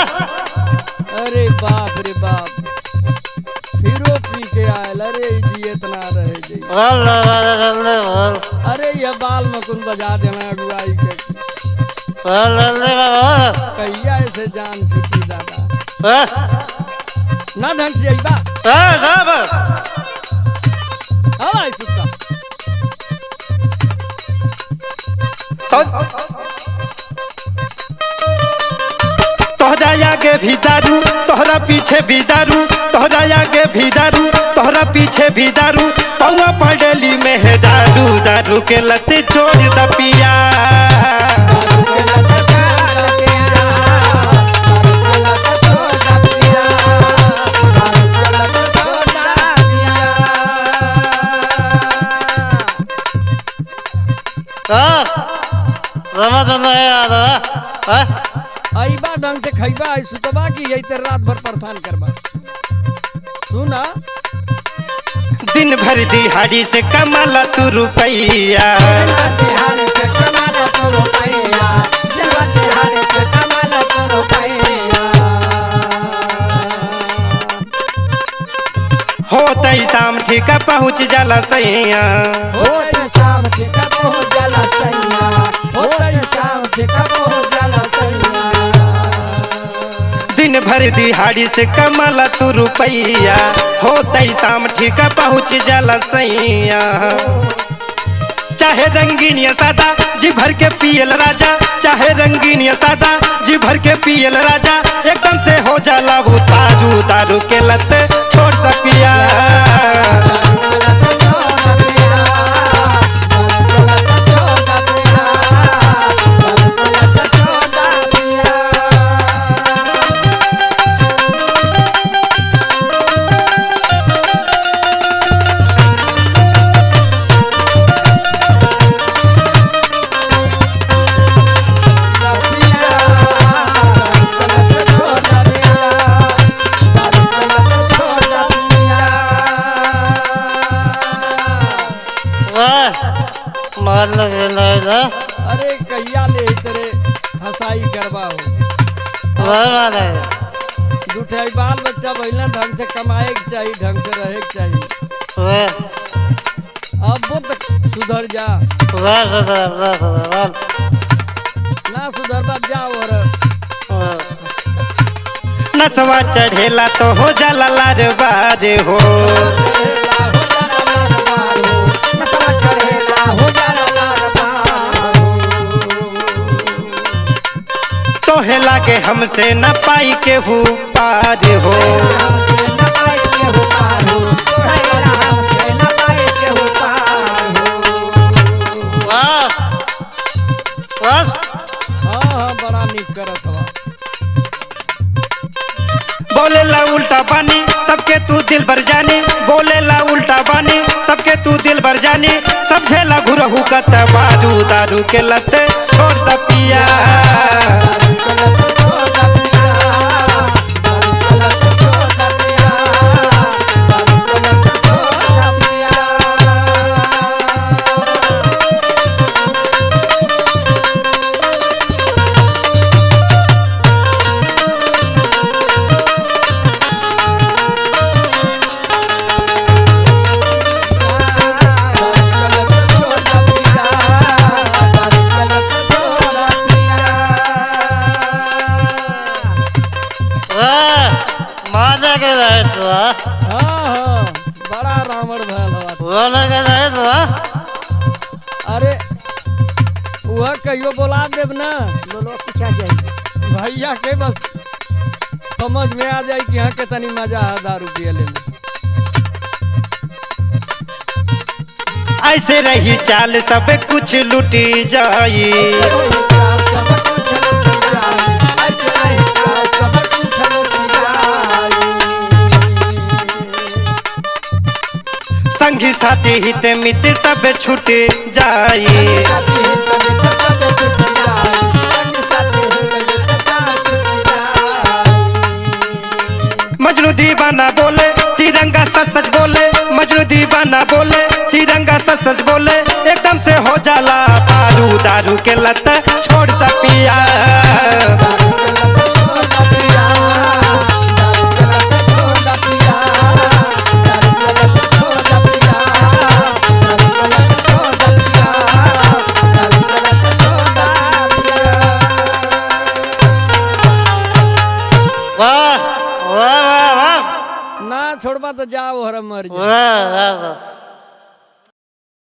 अरे बाप रे बाप, फिरो पी के आयल। अरे जी इतना रहे जी। अरे ये बाल मकुन बजा देना अगुआई के। कहिया ऐसे जान छुट्टी दादा ना ढंग से अइबा। हाँ सुता तोहरा आगे भी दारू, तोहरा पीछे भी दारू, तोहरा आगे भी दारू, तोहरा पीछे भी दारू, पौवा पड़ेली में है दारू। दारू के लते छोड़ द पिया, अइबा ढंग से खइबा आई सुतबा की यही तेरे रात भर परेशान करबा। सुना दिन भर दिहाड़ी से कमाला तू रुपैया, होते शाम ठीक पहुँच जाला सैया, दिन भर दिहाड़ी से कमाला तू रुपैया, होते शाम ठीक पहुँच जाला सैया। चाहे रंगीन या सादा जी भर के पियल राजा, चाहे रंगीन या सादा जी भर के पियल राजा, एकदम से हो जाला वो दारू। दारू के लत छोड़ द पिया, अरे कहिया ले तेरे हंसाई करबा हो। दूठे बाल बच्चा भइला ढंग से कमाए के चाहिए, ढंग से रहे के चाहिए। अब वो तक सुधर जा ना सुधरता जाओ। और नसवा चढ़ेला तो हो जाला लार बार हो, तोहे लागे हमसे न पाई के हूँ पार हो, हाँ बड़ा निक करत हवा। बोलेला उल्टा बानी सबके तू दिल भर जानी, बोलेला उल्टा बानी सबके तू दिल भर जानी, सब झेला घुरहू कत बारू। दारू के लत छोड़ द पिया, हाँ बड़ा रावण भयल हवा। अरे वह कहियो बोला देव ना, भैया के बस समझ में आ जाए कि यहाँ के तनी मजा है दारू पियले में। ऐसे रही चाल सब कुछ लुटी जाई, संगी साथी हित मित सब छूट जाई, मजनू दीवाना बोले तिरंगा सच सच बोले, मजनू दीवाना बोले तिरंगा सच सच बोले, एकदम से हो जाला पारू। दारू के लत छोड़ द पिया, बा तो जाओ हर मर जा वाह वाह वाह